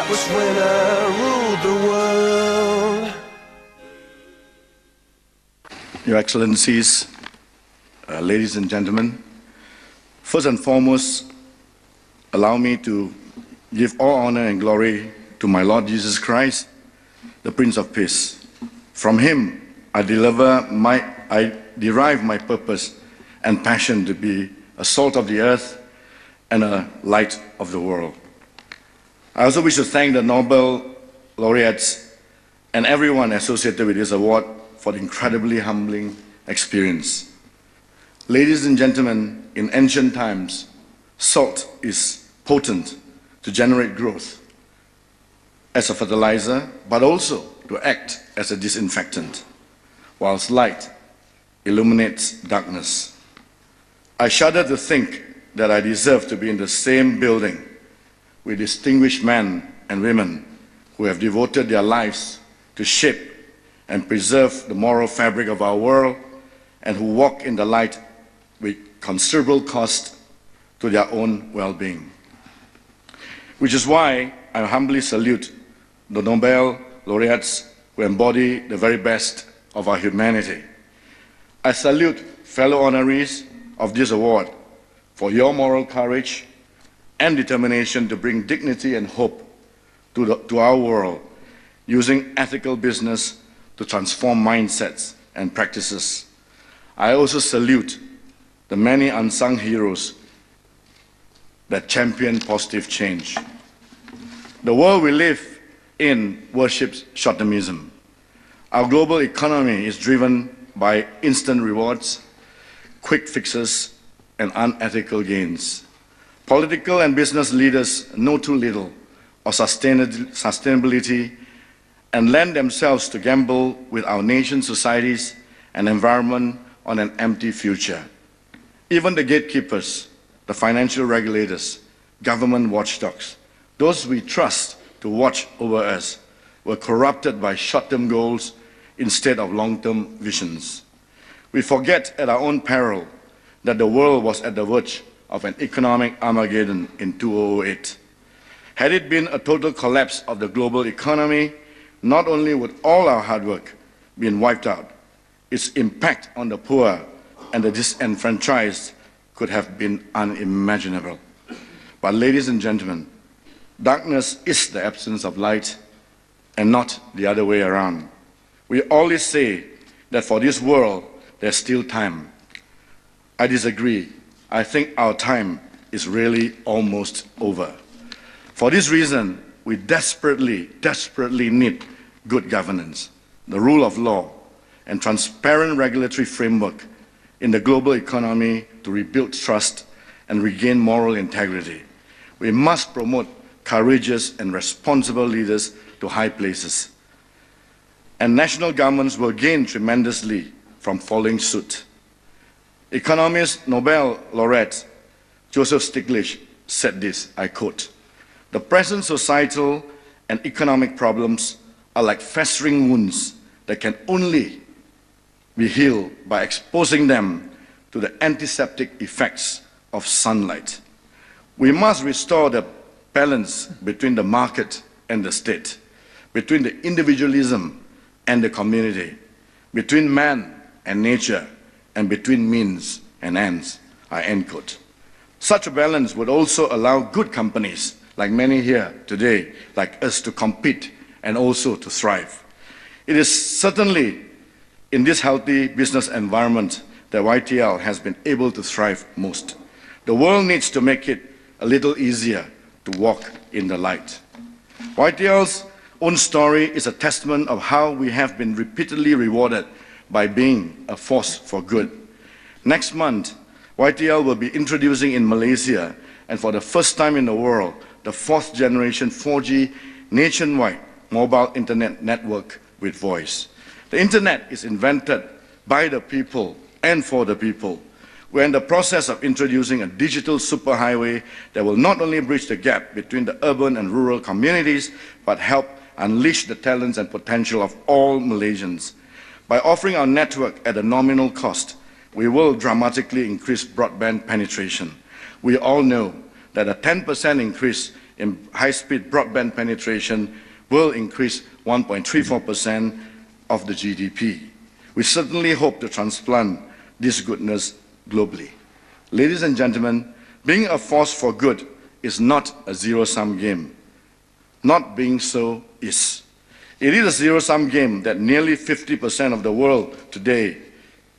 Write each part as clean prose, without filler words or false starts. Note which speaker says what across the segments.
Speaker 1: was when I ruled the world.
Speaker 2: Your Excellencies, ladies and gentlemen, first and foremost, allow me to give all honor and glory to my Lord Jesus Christ, the Prince of Peace. From Him, I derive my purpose and passion to be a salt of the earth and a light of the world. I also wish to thank the Nobel laureates and everyone associated with this award for the incredibly humbling experience. Ladies and gentlemen, in ancient times, salt is potent to generate growth as a fertilizer, but also to act as a disinfectant, whilst light illuminates darkness. I shudder to think that I deserve to be in the same building with distinguished men and women who have devoted their lives to shape and preserve the moral fabric of our world and who walk in the light with considerable cost to their own well-being. Which is why I humbly salute the Nobel laureates who embody the very best of our humanity. I salute fellow honorees of this award for your moral courage and determination to bring dignity and hope to our world, using ethical business to transform mindsets and practices. I also salute the many unsung heroes that champion positive change. The world we live in worships short-termism. Our global economy is driven by instant rewards, quick fixes, and unethical gains. Political and business leaders know too little of sustainability and lend themselves to gamble with our nation's societies and environment on an empty future. Even the gatekeepers, the financial regulators, government watchdogs, those we trust to watch over us, were corrupted by short-term goals instead of long-term visions. We forget at our own peril that the world was at the verge of an economic Armageddon in 2008. Had it been a total collapse of the global economy, not only would all our hard work been wiped out, its impact on the poor and the disenfranchised could have been unimaginable. But ladies and gentlemen, darkness is the absence of light and not the other way around. We always say that for this world, there's still time. I disagree. I think our time is really almost over. For this reason, we desperately need good governance, the rule of law, and transparent regulatory framework in the global economy to rebuild trust and regain moral integrity. We must promote courageous and responsible leaders to high places. And national governments will gain tremendously from following suit. Economist Nobel laureate Joseph Stiglitz said this, I quote, "The present societal and economic problems are like festering wounds that can only be healed by exposing them to the antiseptic effects of sunlight. We must restore the balance between the market and the state, between the individualism and the community, between man and nature, and between means and ends," I end quote. Such a balance would also allow good companies, like many here today, like us, to compete and also to thrive. It is certainly in this healthy business environment that YTL has been able to thrive most. The world needs to make it a little easier to walk in the light. YTL's own story is a testament of how we have been repeatedly rewarded by being a force for good. Next month, YTL will be introducing in Malaysia, and for the first time in the world, the 4th generation 4G nationwide mobile internet network with voice. The internet is invented by the people and for the people. We're in the process of introducing a digital superhighway that will not only bridge the gap between the urban and rural communities, but help unleash the talents and potential of all Malaysians. By offering our network at a nominal cost, we will dramatically increase broadband penetration. We all know that a 10% increase in high-speed broadband penetration will increase 1.34% of the GDP. We certainly hope to transplant this goodness globally. Ladies and gentlemen, being a force for good is not a zero-sum game. Not being so is. It is a zero-sum game that nearly 50% of the world today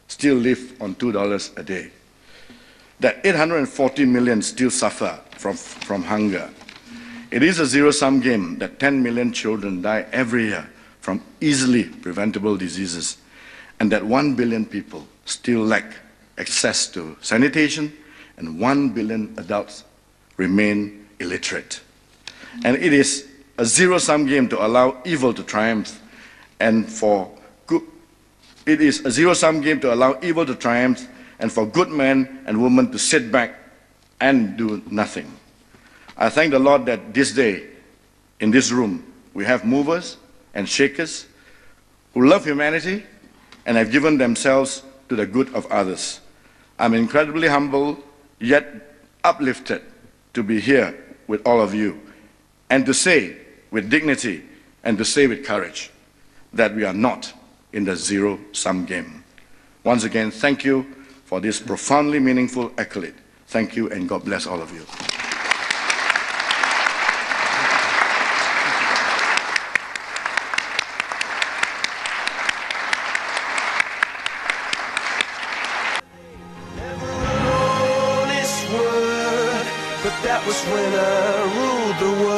Speaker 2: still live on $2 a day. That 840 million still suffer from hunger. It is a zero-sum game that 10 million children die every year from easily preventable diseases, and that 1 billion people still lack access to sanitation, and 1 billion adults remain illiterate. And it is a zero-sum game to allow evil to triumph, and for good, it is a zero-sum game to allow evil to triumph, and for good men and women to sit back and do nothing. I thank the Lord that this day, in this room, we have movers and shakers who love humanity and have given themselves to the good of others. I'm incredibly humbled, yet uplifted to be here with all of you, and to say with dignity and to say with courage that we are not in the zero-sum game. Once again, thank you for this profoundly meaningful accolade. Thank you, and God bless all of you.
Speaker 1: But that was when I ruled the world.